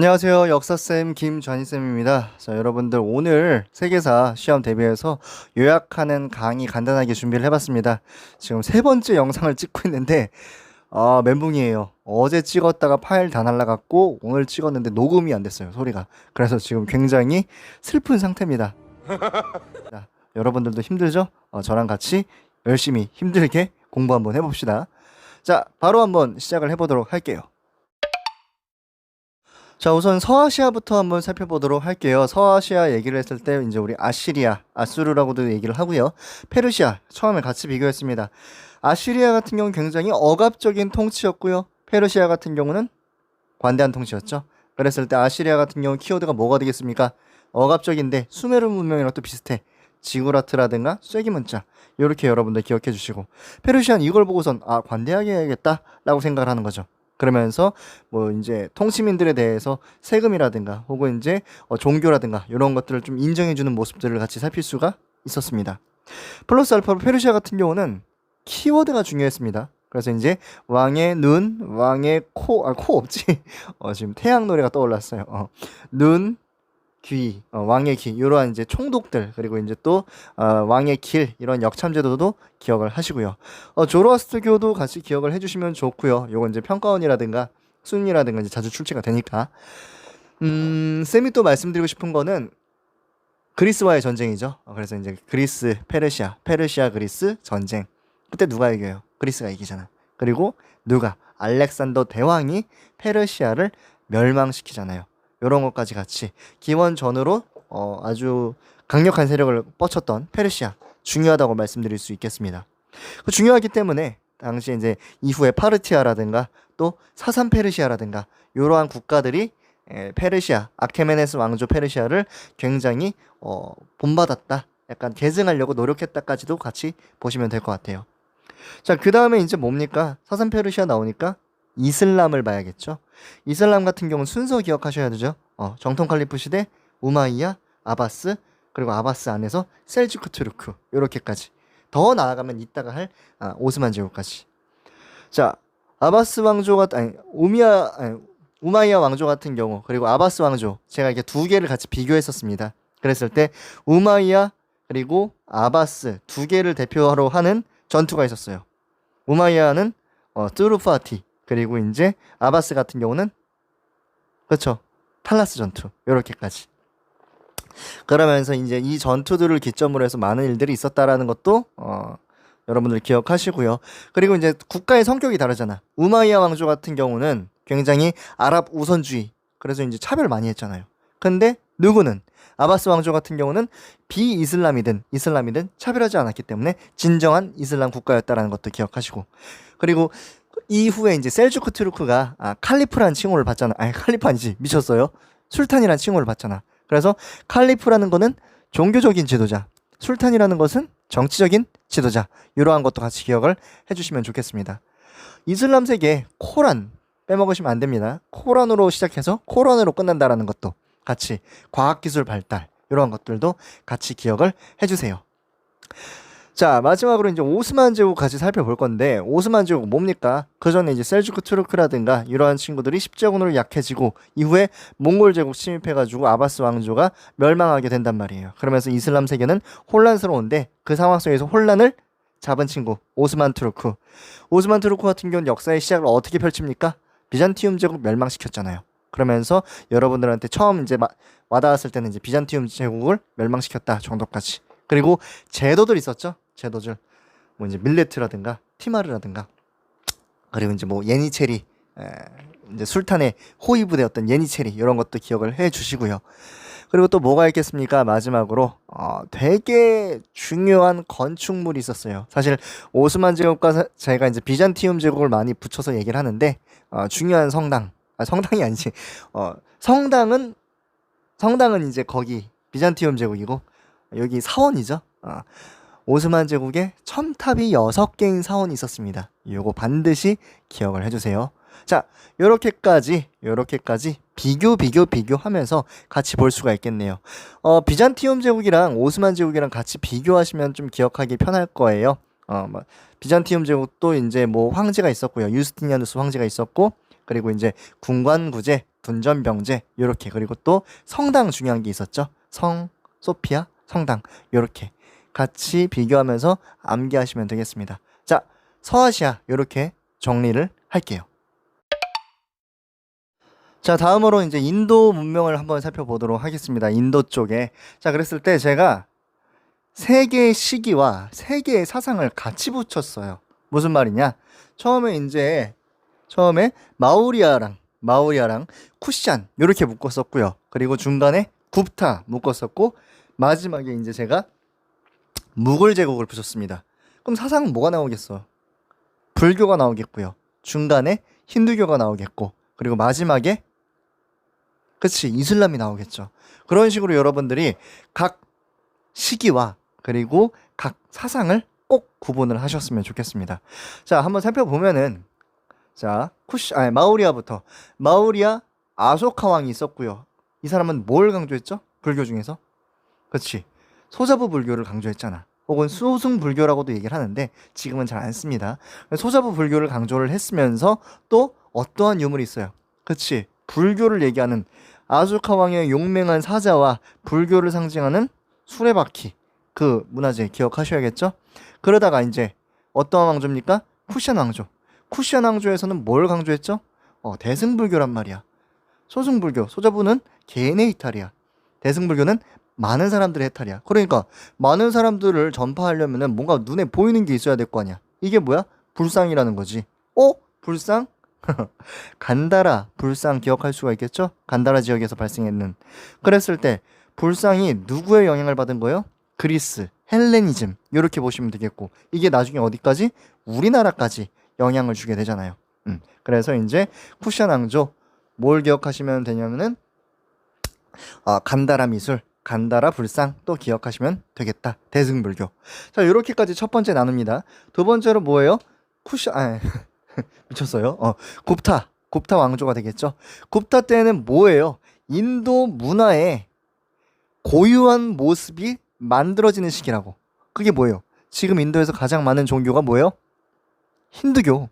안녕하세요. 역사쌤 김전희쌤입니다. 자, 여러분들 오늘 세계사 시험 대비해서 요약하는 강의 간단하게 준비를 해봤습니다. 지금 세 번째 영상을 찍고 있는데 멘붕이에요. 어제 찍었다가 파일 다 날라갔고 오늘 찍었는데 녹음이 안 됐어요. 소리가. 그래서 지금 굉장히 슬픈 상태입니다. 자, 여러분들도 힘들죠? 저랑 같이 열심히 힘들게 공부 한번 해봅시다. 자, 바로 한번 시작을 해보도록 할게요. 자, 우선 서아시아부터 한번 살펴보도록 할게요. 서아시아 얘기를 했을 때 이제 우리 아시리아, 아수르라고도 얘기를 하고요. 페르시아 처음에 같이 비교했습니다. 아시리아 같은 경우는 굉장히 억압적인 통치였고요. 페르시아 같은 경우는 관대한 통치였죠. 그랬을 때 아시리아 같은 경우 키워드가 뭐가 되겠습니까? 억압적인데 수메르 문명이랑 또 비슷해. 지구라트라든가 쐐기문자 이렇게 여러분들 기억해 주시고, 페르시아는 이걸 보고선 관대하게 해야겠다 라고 생각을 하는 거죠. 그러면서 뭐 이제 통치민들에 대해서 세금이라든가 혹은 이제 종교라든가 이런 것들을 좀 인정해주는 모습들을 같이 살필 수가 있었습니다. 플러스 알파로 페르시아 같은 경우는 키워드가 중요했습니다. 그래서 이제 왕의 눈, 왕의 코, 코 없지. 지금 태양 노래가 떠올랐어요. 눈, 귀, 왕의 귀, 이러한 이제 총독들, 그리고 이제 또 왕의 길, 이런 역참제도도 기억을 하시고요. 조로아스트교도 같이 기억을 해주시면 좋고요. 요건 이제 평가원이라든가 순위라든가 이제 자주 출제가 되니까. 쌤이 또 말씀드리고 싶은 거는 그리스와의 전쟁이죠. 그래서 이제 그리스, 페르시아, 페르시아, 그리스 전쟁. 그때 누가 이겨요? 그리스가 이기잖아. 그리고 누가? 알렉산더 대왕이 페르시아를 멸망시키잖아요. 이런 것까지 같이 기원전으로 아주 강력한 세력을 뻗쳤던 페르시아 중요하다고 말씀드릴 수 있겠습니다. 중요하기 때문에 당시 이제 이후에 파르티아라든가 또 사산 페르시아라든가 이러한 국가들이 페르시아 아케메네스 왕조 페르시아를 굉장히 본받았다, 약간 계승하려고 노력했다까지도 같이 보시면 될 것 같아요. 자, 그 다음에 이제 뭡니까? 사산 페르시아 나오니까 이슬람을 봐야겠죠. 이슬람 같은 경우는 순서 기억하셔야 되죠. 정통 칼리프 시대 우마이야, 아바스, 그리고 아바스 안에서 셀주크 투르크 이렇게까지. 더 나아가면 이따가 할 오스만 제국까지. 자, 아바스 왕조가 우마이야 왕조 같은 경우, 그리고 아바스 왕조, 제가 이렇게 두 개를 같이 비교했었습니다. 그랬을 때 우마이야 그리고 아바스 두 개를 대표로 하는 전투가 있었어요. 우마이야는 뚜루파티, 그리고 이제 아바스 같은 경우는 그렇죠, 탈라스 전투, 요렇게까지. 그러면서 이제 이 전투들을 기점으로 해서 많은 일들이 있었다라는 것도 여러분들 기억하시고요. 그리고 이제 국가의 성격이 다르잖아. 우마이야 왕조 같은 경우는 굉장히 아랍 우선주의, 그래서 이제 차별 많이 했잖아요. 근데 누구는 아바스 왕조 같은 경우는 비이슬람이든 이슬람이든 차별하지 않았기 때문에 진정한 이슬람 국가였다라는 것도 기억하시고, 그리고 이후에 이제 셀주크 투르크가 칼리프라는 칭호를 받잖아. 아니, 칼리프 아니지, 미쳤어요. 술탄이라는 칭호를 받잖아. 그래서 칼리프라는 거는 종교적인 지도자, 술탄이라는 것은 정치적인 지도자, 이러한 것도 같이 기억을 해주시면 좋겠습니다. 이슬람 세계 코란 빼먹으시면 안 됩니다. 코란으로 시작해서 코란으로 끝난다라는 것도 같이, 과학기술 발달, 이런 것들도 같이 기억을 해주세요. 자, 마지막으로 이제 오스만 제국 같이 살펴볼 건데, 오스만 제국 뭡니까? 그 전에 이제 셀주크 투르크라든가 이러한 친구들이 십제군으로 약해지고 이후에 몽골 제국 침입해가지고 아바스 왕조가 멸망하게 된단 말이에요. 그러면서 이슬람 세계는 혼란스러운데 그 상황 속에서 혼란을 잡은 친구 오스만 투르크. 오스만 투르크 같은 경우는 역사의 시작을 어떻게 펼칩니까? 비잔티움 제국 멸망시켰잖아요. 그러면서 여러분들한테 처음 이제 와닿았을 때는 이제 비잔티움 제국을 멸망시켰다 정도까지. 그리고 제도들 있었죠. 제도들 뭐 이제 밀레트라든가 티마르라든가, 그리고 이제 뭐 예니체리, 이제 술탄의 호위부대였던 예니체리, 이런 것도 기억을 해 주시고요. 그리고 또 뭐가 있겠습니까? 마지막으로 되게 중요한 건축물이 있었어요. 사실 오스만 제국과 제가 이제 비잔티움 제국을 많이 붙여서 얘기를 하는데, 중요한 성당, 성당이 아니지, 성당은 이제 거기 비잔티움 제국이고, 여기 사원이죠. 오스만 제국에 첨탑이 6개인 사원이 있었습니다. 요거 반드시 기억을 해주세요. 자, 요렇게까지 비교하면서 같이 볼 수가 있겠네요. 비잔티움 제국이랑 오스만 제국이랑 같이 비교하시면 좀 기억하기 편할 거예요. 비잔티움 제국도 이제 뭐 황제가 있었고요. 유스티니아누스 황제가 있었고, 그리고 이제 군관구제, 둔전병제 요렇게, 그리고 또 성당 중요한 게 있었죠. 성 소피아 성당 요렇게 같이 비교하면서 암기하시면 되겠습니다. 자, 서아시아 요렇게 정리를 할게요. 자, 다음으로 이제 인도 문명을 한번 살펴보도록 하겠습니다. 인도 쪽에. 자, 그랬을 때 제가 세 개의 시기와 세 개의 사상을 같이 붙였어요. 무슨 말이냐? 처음에 마우리아랑 쿠샨 이렇게 묶었었고요. 그리고 중간에 굽타 묶었었고, 마지막에 이제 제가 무굴 제국을 붙였습니다. 그럼 사상은 뭐가 나오겠어? 불교가 나오겠고요. 중간에 힌두교가 나오겠고, 그리고 마지막에 그치, 이슬람이 나오겠죠. 그런 식으로 여러분들이 각 시기와 그리고 각 사상을 꼭 구분을 하셨으면 좋겠습니다. 자, 한번 살펴보면은, 자, 마우리아부터. 마우리아 아소카 왕이 있었고요. 이 사람은 뭘 강조했죠? 불교 중에서? 그치, 소자부 불교를 강조했잖아. 혹은 수승 불교라고도 얘기를 하는데 지금은 잘 안 씁니다. 소자부 불교를 강조를 했으면서 또 어떠한 유물이 있어요? 그치, 불교를 얘기하는 아소카 왕의 용맹한 사자와 불교를 상징하는 수레바퀴, 그 문화재 기억하셔야겠죠? 그러다가 이제 어떠한 왕조입니까? 쿠션 왕조. 쿠션 왕조에서는 뭘 강조했죠? 대승불교란 말이야. 소승불교, 소자부는 개인의 이탈이야. 대승불교는 많은 사람들의 해탈이야. 그러니까 많은 사람들을 전파하려면 뭔가 눈에 보이는 게 있어야 될 거 아니야. 이게 뭐야? 불상이라는 거지. 불상? 간다라 불상 기억할 수가 있겠죠? 간다라 지역에서 발생했는. 그랬을 때 불상이 누구의 영향을 받은 거예요? 그리스, 헬레니즘 이렇게 보시면 되겠고, 이게 나중에 어디까지? 우리나라까지 영향을 주게 되잖아요. 그래서 이제 쿠션 왕조 뭘 기억하시면 되냐면은 간다라 미술, 간다라 불상 또 기억하시면 되겠다. 대승불교. 자, 이렇게까지 첫 번째 나눕니다. 두 번째로 뭐예요? 미쳤어요. 굽타 왕조가 되겠죠. 굽타 때는 뭐예요? 인도 문화의 고유한 모습이 만들어지는 시기라고. 그게 뭐예요? 지금 인도에서 가장 많은 종교가 뭐예요? 힌두교.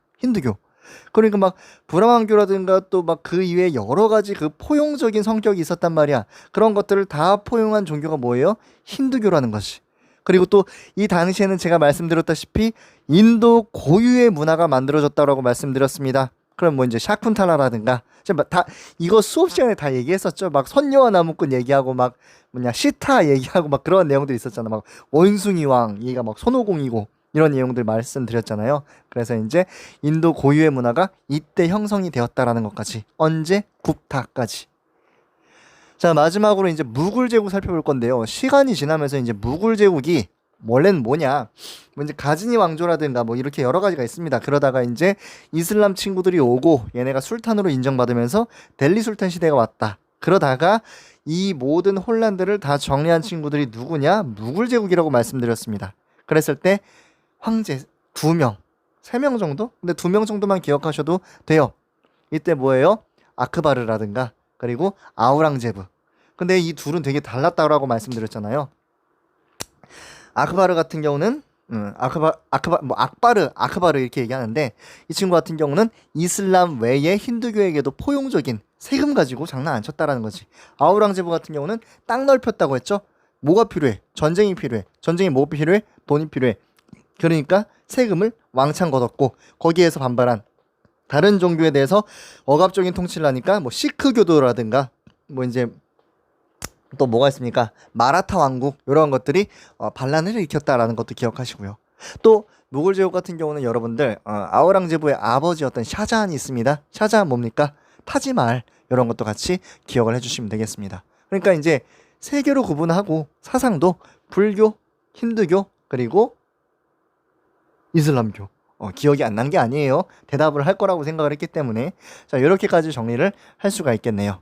그러니까 막 브라만교라든가 또 막 그 이외에 여러 가지 그 포용적인 성격이 있었단 말이야. 그런 것들을 다 포용한 종교가 뭐예요? 힌두교라는 것이. 그리고 또 이 당시에는 제가 말씀드렸다시피 인도 고유의 문화가 만들어졌다고 말씀드렸습니다. 그럼 뭐 이제 샤쿤탈라라든가 다 이거 수업 시간에 다 얘기했었죠. 막 선녀와 나무꾼 얘기하고 막 시타 얘기하고 막 그런 내용들이 있었잖아. 막 원숭이 왕 얘가 막 손오공이고 이런 내용들 말씀드렸잖아요. 그래서 이제 인도 고유의 문화가 이때 형성이 되었다라는 것까지, 언제? 굽타까지. 자, 마지막으로 이제 무굴 제국 살펴볼 건데요. 시간이 지나면서 이제 무굴 제국이 원래는 뭐냐? 뭐 이제 가즈니 왕조라든가 뭐 이렇게 여러 가지가 있습니다. 그러다가 이제 이슬람 친구들이 오고 얘네가 술탄으로 인정받으면서 델리 술탄 시대가 왔다. 그러다가 이 모든 혼란들을 다 정리한 친구들이 누구냐? 무굴 제국이라고 말씀드렸습니다. 그랬을 때 황제 2명, 3명 정도? 근데 2명 정도만 기억하셔도 돼요. 이때 뭐예요? 아크바르라든가 그리고 아우랑제브. 근데 이 둘은 되게 달랐다고 말씀드렸잖아요. 아크바르 같은 경우는 아크바르 이렇게 얘기하는데, 이 친구 같은 경우는 이슬람 외에 힌두교에게도 포용적인 세금 가지고 장난 안 쳤다라는 거지. 아우랑제브 같은 경우는 땅 넓혔다고 했죠. 뭐가 필요해? 전쟁이 필요해. 전쟁이 뭐 필요해? 돈이 필요해. 그러니까 세금을 왕창 걷었고, 거기에서 반발한 다른 종교에 대해서 억압적인 통치를 하니까 뭐 시크교도라든가 뭐 이제 또 뭐가 있습니까? 마라타 왕국 이런 것들이 반란을 일으켰다라는 것도 기억하시고요. 또 무굴 제국 같은 경우는 여러분들 아우랑제부의 아버지였던 샤자한이 있습니다. 샤자한 뭡니까? 타지말 이런 것도 같이 기억을 해주시면 되겠습니다. 그러니까 이제 세 개로 구분하고 사상도 불교, 힌두교 그리고 이슬람교. 기억이 안 난 게 아니에요. 대답을 할 거라고 생각을 했기 때문에. 자, 이렇게까지 정리를 할 수가 있겠네요.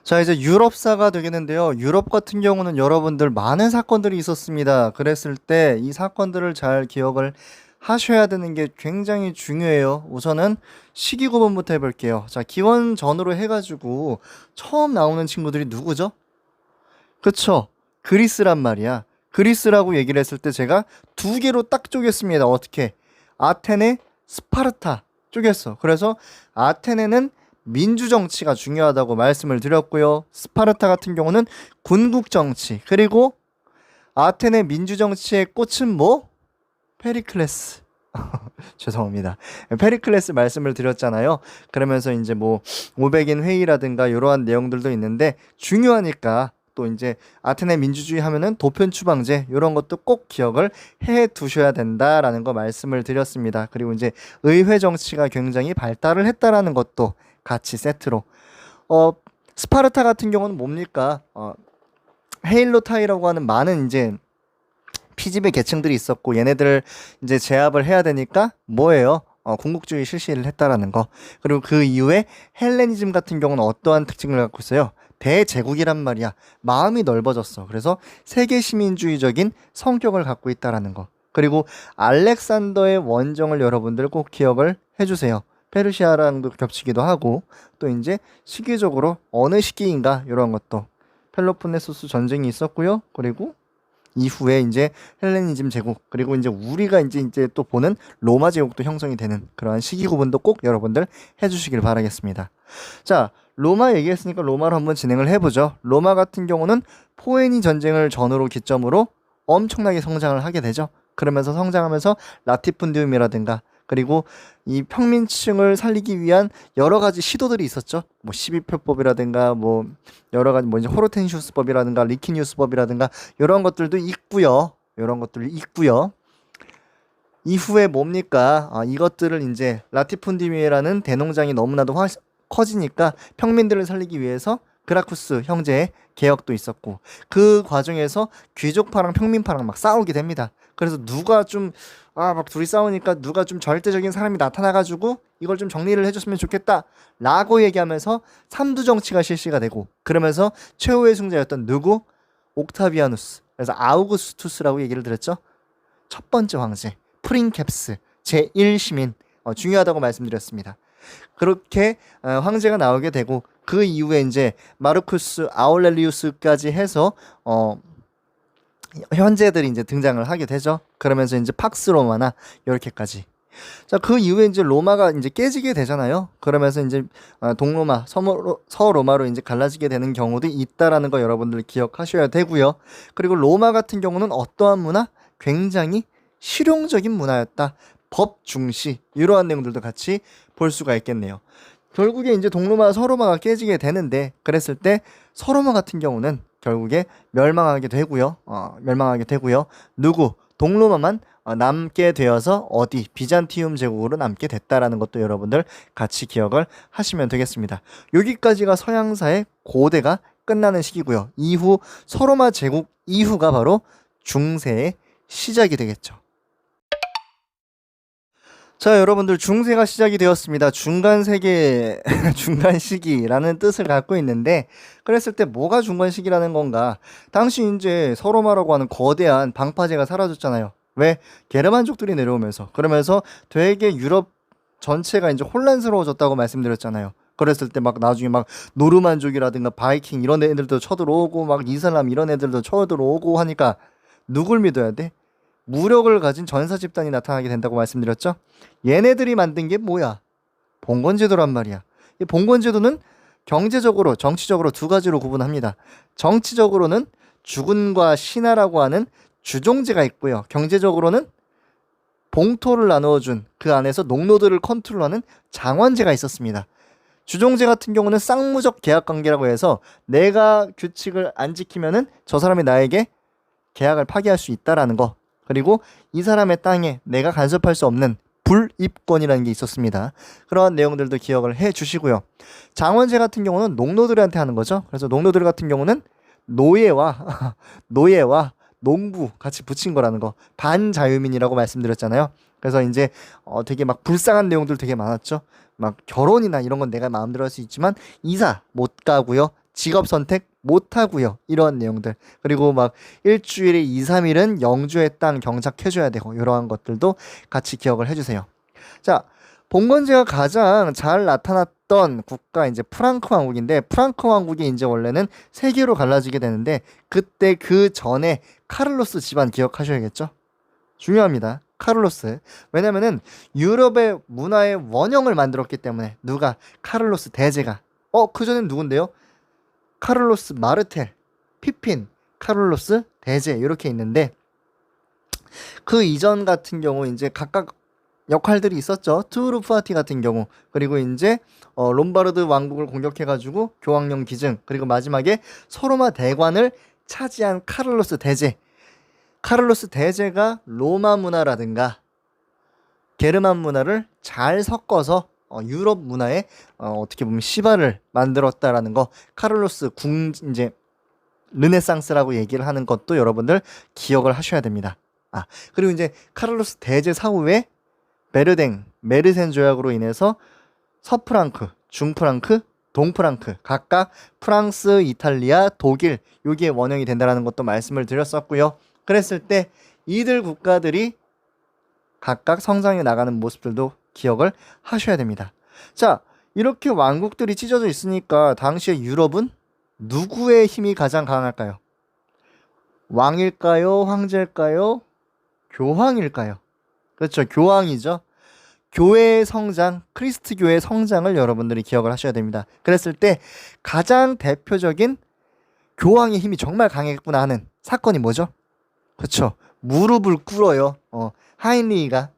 자, 이제 유럽사가 되겠는데요. 유럽 같은 경우는 여러분들 많은 사건들이 있었습니다. 그랬을 때 이 사건들을 잘 기억을 하셔야 되는 게 굉장히 중요해요. 우선은 시기 구분부터 해볼게요. 자, 기원 전으로 해가지고 처음 나오는 친구들이 누구죠? 그쵸? 그리스란 말이야. 그리스라고 얘기를 했을 때 제가 두 개로 딱 쪼갰습니다. 어떻게? 아테네, 스파르타. 쪼갰어. 그래서 아테네는 민주 정치가 중요하다고 말씀을 드렸고요. 스파르타 같은 경우는 군국 정치. 그리고 아테네 민주 정치의 꽃은 뭐? 페리클레스. 죄송합니다. 페리클레스 말씀을 드렸잖아요. 그러면서 이제 뭐 500인 회의라든가 이러한 내용들도 있는데 중요하니까 또 이제 아테네 민주주의 하면은 도편 추방제 이런 것도 꼭 기억을 해 두셔야 된다라는 거 말씀을 드렸습니다. 그리고 이제 의회 정치가 굉장히 발달을 했다라는 것도 같이 세트로 스파르타 같은 경우는 뭡니까? 헤일로타이라고 하는 많은 이제 피지배 계층들이 있었고 얘네들을 이제 제압을 해야 되니까 뭐예요? 군국주의 실시를 했다라는 거. 그리고 그 이후에 헬레니즘 같은 경우는 어떠한 특징을 갖고 있어요? 대제국이란 말이야. 마음이 넓어졌어. 그래서 세계 시민주의적인 성격을 갖고 있다라는 거. 그리고 알렉산더의 원정을 여러분들 꼭 기억을 해주세요. 페르시아랑도 겹치기도 하고 또 이제 시기적으로 어느 시기인가 이런 것도 펠로폰네소스 전쟁이 있었고요. 그리고 이후에 이제 헬레니즘 제국 그리고 이제 우리가 이제 또 보는 로마 제국도 형성이 되는 그러한 시기 구분도 꼭 여러분들 해주시길 바라겠습니다. 자, 로마 얘기했으니까 로마로 한번 진행을 해보죠. 로마 같은 경우는 포에니 전쟁을 전후로 기점으로 엄청나게 성장을 하게 되죠. 그러면서 성장하면서 라티푼디움이라든가 그리고 이 평민층을 살리기 위한 여러 가지 시도들이 있었죠. 뭐 12표법이라든가 뭐 여러 가지 뭐 이제 호르텐시우스법이라든가 리키니우스법이라든가 이런 것들도 있고요. 이런 것들이 있고요. 이후에 뭡니까? 이것들을 이제 라티푼디움이라는 대농장이 너무나도 커지니까 평민들을 살리기 위해서 그라쿠스 형제의 개혁도 있었고 그 과정에서 귀족파랑 평민파랑 막 싸우게 됩니다. 그래서 누가 좀 막 둘이 싸우니까 누가 좀 절대적인 사람이 나타나가지고 이걸 좀 정리를 해줬으면 좋겠다 라고 얘기하면서 삼두 정치가 실시가 되고 그러면서 최후의 승자였던 누구? 옥타비아누스. 그래서 아우구스투스라고 얘기를 드렸죠. 첫 번째 황제 프린캡스 제1시민 중요하다고 말씀드렸습니다. 그렇게 황제가 나오게 되고 그 이후에 이제 마르쿠스 아울렐리우스까지 해서 현재들이 이제 등장을 하게 되죠. 그러면서 이제 팍스 로마나 이렇게까지. 자, 그 이후에 이제 로마가 이제 깨지게 되잖아요. 그러면서 이제 동로마, 서로마로 이제 갈라지게 되는 경우도 있다라는 거 여러분들 기억하셔야 되고요. 그리고 로마 같은 경우는 어떠한 문화? 굉장히 실용적인 문화였다. 법 중시 이러한 내용들도 같이 볼 수가 있겠네요. 결국에 이제 동로마, 서로마가 깨지게 되는데 그랬을 때 서로마 같은 경우는 결국에 멸망하게 되고요. 누구? 동로마만 남게 되어서 어디? 비잔티움 제국으로 남게 됐다라는 것도 여러분들 같이 기억을 하시면 되겠습니다. 여기까지가 서양사의 고대가 끝나는 시기고요. 이후 서로마 제국 이후가 바로 중세의 시작이 되겠죠. 자, 여러분들 중세가 시작이 되었습니다. 중간 세계, 중간 시기라는 뜻을 갖고 있는데 그랬을 때 뭐가 중간 시기라는 건가? 당시 이제 서로마라고 하는 거대한 방파제가 사라졌잖아요. 왜? 게르만족들이 내려오면서 그러면서 되게 유럽 전체가 이제 혼란스러워졌다고 말씀드렸잖아요. 그랬을 때 막 나중에 막 노르만족이라든가 바이킹 이런 애들도 쳐들어오고 막 이슬람 이런 애들도 쳐들어오고 하니까 누굴 믿어야 돼? 무력을 가진 전사 집단이 나타나게 된다고 말씀드렸죠. 얘네들이 만든 게 뭐야? 봉건제도란 말이야. 이 봉건제도는 경제적으로, 정치적으로 두 가지로 구분합니다. 정치적으로는 주군과 신하라고 하는 주종제가 있고요. 경제적으로는 봉토를 나누어준 그 안에서 농노들을 컨트롤하는 장원제가 있었습니다. 주종제 같은 경우는 쌍무적 계약관계라고 해서 내가 규칙을 안 지키면은 저 사람이 나에게 계약을 파기할 수 있다라는 거. 그리고 이 사람의 땅에 내가 간섭할 수 없는 불입권이라는 게 있었습니다. 그러한 내용들도 기억을 해 주시고요. 장원제 같은 경우는 농노들한테 하는 거죠. 그래서 농노들 같은 경우는 노예와 농부 같이 붙인 거라는 거. 반자유민이라고 말씀드렸잖아요. 그래서 이제 되게 막 불쌍한 내용들 되게 많았죠. 막 결혼이나 이런 건 내가 마음대로 할 수 있지만 이사 못 가고요. 직업 선택 못 하고요. 이런 내용들. 그리고 막 일주일에 2, 3일은 영주의 땅 경작해줘야 되고 이러한 것들도 같이 기억을 해주세요. 자, 봉건제가 가장 잘 나타났던 국가 이제 프랑크 왕국인데 프랑크 왕국이 이제 원래는 세 개로 갈라지게 되는데 그때 그 전에 카를로스 집안 기억하셔야겠죠? 중요합니다. 카를로스. 왜냐면은 유럽의 문화의 원형을 만들었기 때문에. 누가? 카를로스 대제가. 그전엔 누군데요? 카를로스 마르텔, 피핀, 카를로스 대제 이렇게 있는데, 그 이전 같은 경우 이제 각각 역할들이 있었죠. 트우르푸아티 같은 경우, 그리고 이제 롬바르드 왕국을 공격해가지고 교황령 기증, 그리고 마지막에 서로마 대관을 차지한 카를로스 대제. 카를로스 대제가 로마 문화라든가 게르만 문화를 잘 섞어서 유럽 문화에 어떻게 보면 시발을 만들었다라는 거, 카를로스 이제 르네상스라고 얘기를 하는 것도 여러분들 기억을 하셔야 됩니다. 그리고 이제 카를로스 대제 사후에 메르센 조약으로 인해서 서프랑크, 중프랑크, 동프랑크 각각 프랑스, 이탈리아, 독일 요게 원형이 된다라는 것도 말씀을 드렸었고요. 그랬을 때 이들 국가들이 각각 성장해 나가는 모습들도 기억을 하셔야 됩니다. 자, 이렇게 왕국들이 찢어져 있으니까 당시의 유럽은 누구의 힘이 가장 강할까요? 왕일까요? 황제일까요? 교황일까요? 그렇죠. 교황이죠. 교회의 성장, 크리스트 교회의 성장을 여러분들이 기억을 하셔야 됩니다. 그랬을 때 가장 대표적인 교황의 힘이 정말 강했구나 하는 사건이 뭐죠? 그렇죠. 무릎을 꿇어요. 하인리히가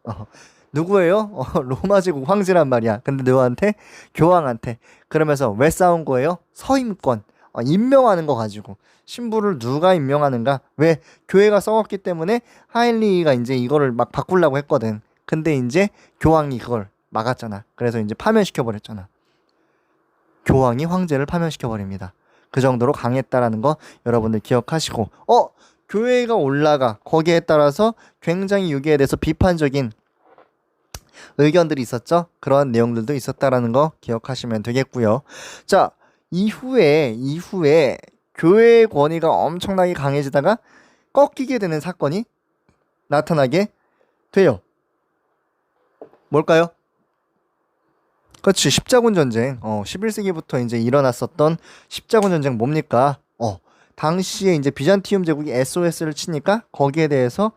누구예요? 로마 제국 황제란 말이야. 근데 너한테 교황한테 그러면서 왜 싸운 거예요? 서임권 임명하는 거 가지고. 신부를 누가 임명하는가? 왜? 교회가 썩었기 때문에 하인리히가 이제 이거를 막 바꾸려고 했거든. 근데 이제 교황이 그걸 막았잖아. 그래서 이제 파면시켜 버렸잖아. 교황이 황제를 파면시켜 버립니다. 그 정도로 강했다라는 거 여러분들 기억하시고, 교회가 올라가. 거기에 따라서 굉장히 여기에 대해서 비판적인 의견들이 있었죠. 그런 내용들도 있었다라는 거 기억하시면 되겠고요. 자, 이후에 교회의 권위가 엄청나게 강해지다가 꺾이게 되는 사건이 나타나게 돼요. 뭘까요? 그렇지, 십자군 전쟁. 11세기부터 이제 일어났었던 십자군 전쟁 뭡니까? 당시에 이제 비잔티움 제국이 SOS를 치니까 거기에 대해서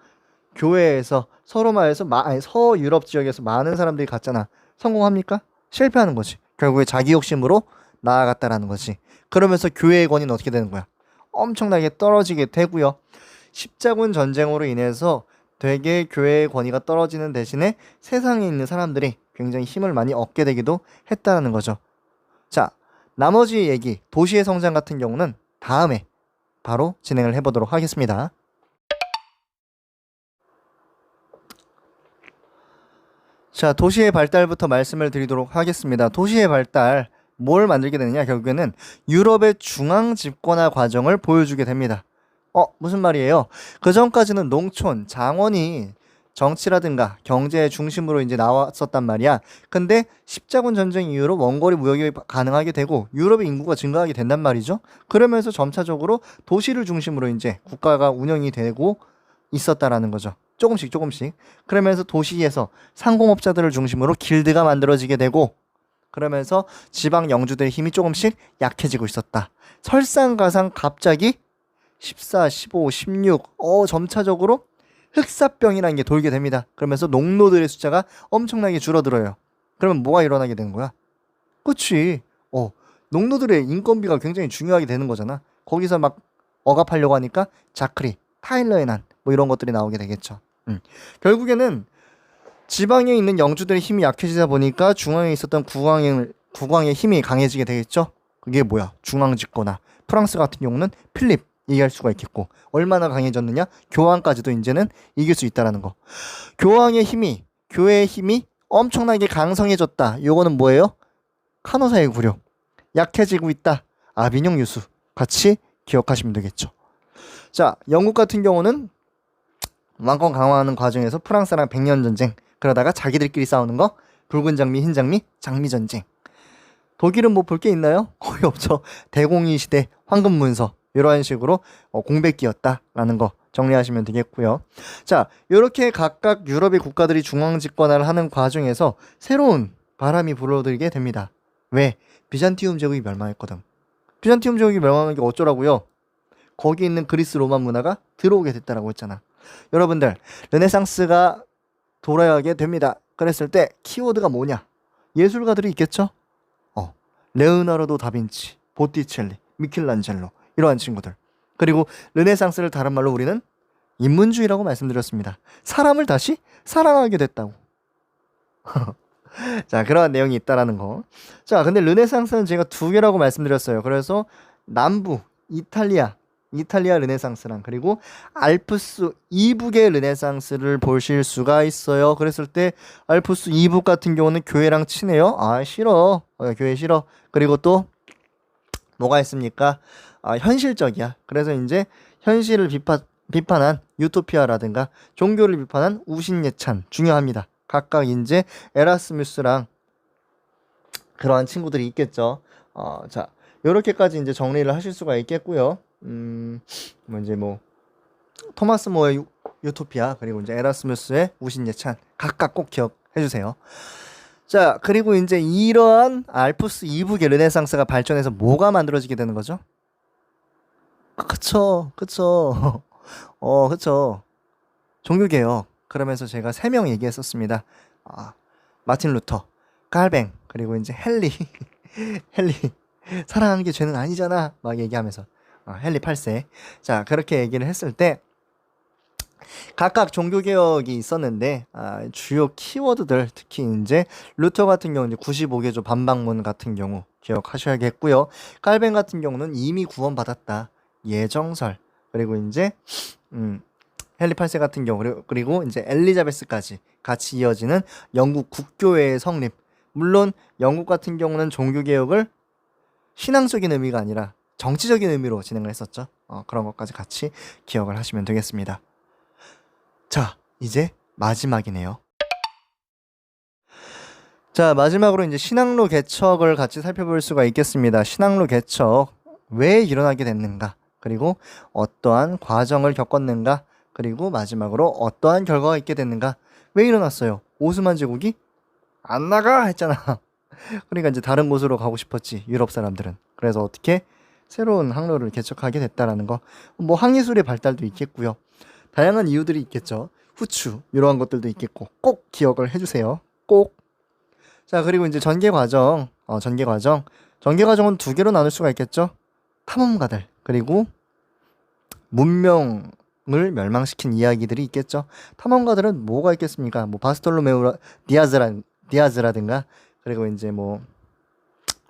교회에서 서로마에서 서유럽 지역에서 많은 사람들이 갔잖아. 성공합니까? 실패하는 거지. 결국에 자기 욕심으로 나아갔다라는 거지. 그러면서 교회의 권위는 어떻게 되는 거야? 엄청나게 떨어지게 되고요. 십자군 전쟁으로 인해서 되게 교회의 권위가 떨어지는 대신에 세상에 있는 사람들이 굉장히 힘을 많이 얻게 되기도 했다는 거죠. 자, 나머지 얘기, 도시의 성장 같은 경우는 다음에 바로 진행을 해보도록 하겠습니다. 자, 도시의 발달부터 말씀을 드리도록 하겠습니다. 도시의 발달, 뭘 만들게 되느냐? 결국에는 유럽의 중앙 집권화 과정을 보여주게 됩니다. 무슨 말이에요? 그 전까지는 농촌, 장원이 정치라든가 경제의 중심으로 이제 나왔었단 말이야. 근데 십자군 전쟁 이후로 원거리 무역이 가능하게 되고 유럽의 인구가 증가하게 된단 말이죠. 그러면서 점차적으로 도시를 중심으로 이제 국가가 운영이 되고 있었다라는 거죠. 조금씩. 그러면서 도시에서 상공업자들을 중심으로 길드가 만들어지게 되고, 그러면서 지방 영주들의 힘이 조금씩 약해지고 있었다. 설상가상 갑자기 14, 15, 16 점차적으로 흑사병이라는 게 돌게 됩니다. 그러면서 농노들의 숫자가 엄청나게 줄어들어요. 그러면 뭐가 일어나게 되는 거야? 그치. 농노들의 인건비가 굉장히 중요하게 되는 거잖아. 거기서 막 억압하려고 하니까 자크리, 타일러의 난, 뭐 이런 것들이 나오게 되겠죠. 결국에는 지방에 있는 영주들의 힘이 약해지다 보니까 중앙에 있었던 국왕의 힘이 강해지게 되겠죠. 그게 뭐야? 중앙집권화. 프랑스 같은 경우는 필립 얘기할 수가 있겠고, 얼마나 강해졌느냐? 교황까지도 이제는 이길 수 있다라는 거. 교황의 힘이, 교회의 힘이 엄청나게 강성해졌다. 요거는 뭐예요? 카노사의 굴욕. 약해지고 있다. 아비뇽 유수. 같이 기억하시면 되겠죠. 자, 영국 같은 경우는 왕권 강화하는 과정에서 프랑스랑 100년 전쟁, 그러다가 자기들끼리 싸우는 거, 붉은 장미, 흰 장미, 장미 전쟁. 독일은 뭐 볼 게 있나요? 거의 없죠. 대공의 시대, 황금 문서, 이런 식으로 공백기였다라는 거 정리하시면 되겠고요. 자, 이렇게 각각 유럽의 국가들이 중앙 집권화를 하는 과정에서 새로운 바람이 불어들게 됩니다. 왜? 비잔티움 제국이 멸망했거든. 비잔티움 제국이 멸망한 게 어쩌라고요? 거기 있는 그리스 로마 문화가 들어오게 됐다라고 했잖아. 여러분들, 르네상스가 돌아가게 됩니다. 그랬을 때 키워드가 뭐냐? 예술가들이 있겠죠? 레오나르도 다빈치, 보티첼리, 미켈란젤로 이러한 친구들. 그리고 르네상스를 다른 말로 우리는 인문주의라고 말씀드렸습니다. 사람을 다시 사랑하게 됐다고. 자, 그러한 내용이 있다라는 거. 자, 근데 르네상스는 제가 두 개라고 말씀드렸어요. 그래서 남부 이탈리아 르네상스랑 그리고 알프스 이북의 르네상스를 보실 수가 있어요. 그랬을 때 알프스 이북 같은 경우는 교회랑 친해요. 아, 싫어. 교회 싫어. 그리고 또 뭐가 있습니까? 현실적이야. 그래서 이제 현실을 비판한 유토피아라든가 종교를 비판한 우신예찬 중요합니다. 각각 이제 에라스무스랑 그러한 친구들이 있겠죠. 자, 요렇게까지 이제 정리를 하실 수가 있겠고요. 토마스 모의 유토피아 그리고 이제 에라스무스의 우신예찬 각각 꼭 기억해 주세요. 자, 그리고 이제 이러한 알프스 이북의 르네상스가 발전해서 뭐가 만들어지게 되는 거죠? 그쵸. 그쵸. 종교개혁. 그러면서 제가 3명 얘기했었습니다. 마틴 루터, 칼뱅, 그리고 이제 헨리. 사랑하는 게 죄는 아니잖아. 막 얘기하면서. 헨리 8세. 자, 그렇게 얘기를 했을 때 각각 종교개혁이 있었는데 주요 키워드들 특히 이제 루터 같은 경우 이제 95개조 반박문 같은 경우 기억하셔야겠고요. 칼뱅 같은 경우는 이미 구원받았다. 예정설. 그리고 이제 헨리 8세 같은 경우 그리고 이제 엘리자베스까지 같이 이어지는 영국 국교회의 성립. 물론 영국 같은 경우는 종교개혁을 신앙적인 의미가 아니라 정치적인 의미로 진행을 했었죠. 그런 것까지 같이 기억을 하시면 되겠습니다. 자, 이제 마지막이네요. 자, 마지막으로 이제 신앙로 개척을 같이 살펴볼 수가 있겠습니다. 신앙로 개척 왜 일어나게 됐는가? 그리고 어떠한 과정을 겪었는가? 그리고 마지막으로 어떠한 결과가 있게 됐는가? 왜 일어났어요? 오스만 제국이 안 나가 했잖아. 그러니까 이제 다른 곳으로 가고 싶었지, 유럽 사람들은. 그래서 어떻게 새로운 항로를 개척하게 됐다라는 거. 뭐 항해술의 발달도 있겠고요. 다양한 이유들이 있겠죠. 후추 이러한 것들도 있겠고 꼭 기억을 해주세요. 꼭. 자, 그리고 이제 전개 과정은 두 개로 나눌 수가 있겠죠. 탐험가들 그리고 문명을 멸망시킨 이야기들이 있겠죠. 탐험가들은 뭐가 있겠습니까? 뭐 바스톨로메우 디아즈라든가 그리고 이제 뭐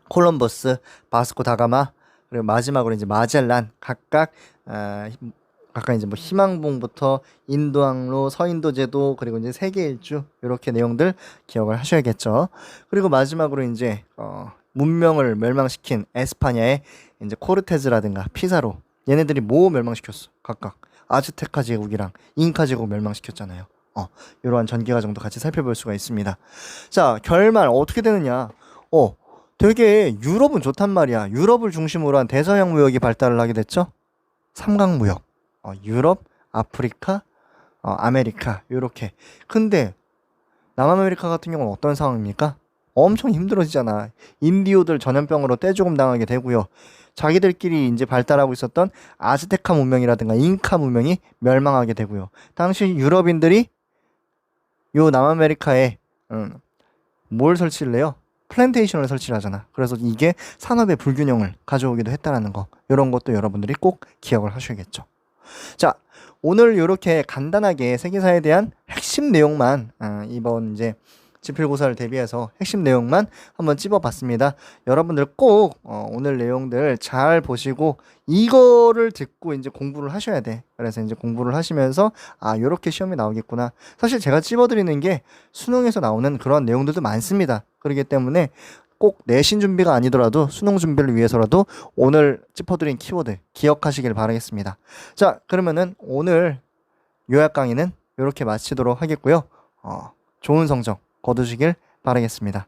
콜럼버스, 바스코 다가마 그리고 마지막으로 이제 마젤란 각각 이제 뭐 희망봉부터 인도항로, 서인도제도 그리고 이제 세계 일주 이렇게 내용들 기억을 하셔야겠죠. 그리고 마지막으로 이제 문명을 멸망시킨 에스파냐의 이제 코르테즈라든가 피사로 얘네들이 뭐 멸망시켰어? 각각 아즈테카 제국이랑 잉카 제국 멸망시켰잖아요. 이러한 전개 과정도 같이 살펴볼 수가 있습니다. 자, 결말 어떻게 되느냐? 되게 유럽은 좋단 말이야. 유럽을 중심으로 한 대서양 무역이 발달을 하게 됐죠. 삼각무역. 유럽, 아프리카, 아메리카 요렇게. 근데 남아메리카 같은 경우는 어떤 상황입니까? 엄청 힘들어지잖아. 인디오들 전염병으로 떼죽음 당하게 되고요. 자기들끼리 이제 발달하고 있었던 아즈테카 문명이라든가 잉카 문명이 멸망하게 되고요. 당시 유럽인들이 요 남아메리카에 뭘 설치를 해요? 플랜테이션을 설치를 하잖아. 그래서 이게 산업의 불균형을 가져오기도 했다라는 거. 이런 것도 여러분들이 꼭 기억을 하셔야겠죠. 자, 오늘 이렇게 간단하게 세계사에 대한 핵심 내용만 이번 이제 지필고사를 대비해서 핵심 내용만 한번 찝어봤습니다. 여러분들 꼭 오늘 내용들 잘 보시고 이거를 듣고 이제 공부를 하셔야 돼. 그래서 이제 공부를 하시면서 이렇게 시험이 나오겠구나. 사실 제가 찝어드리는 게 수능에서 나오는 그런 내용들도 많습니다. 그렇기 때문에 꼭 내신 준비가 아니더라도 수능 준비를 위해서라도 오늘 짚어드린 키워드 기억하시길 바라겠습니다. 자, 그러면은 오늘 요약 강의는 이렇게 마치도록 하겠고요. 좋은 성적 거두시길 바라겠습니다.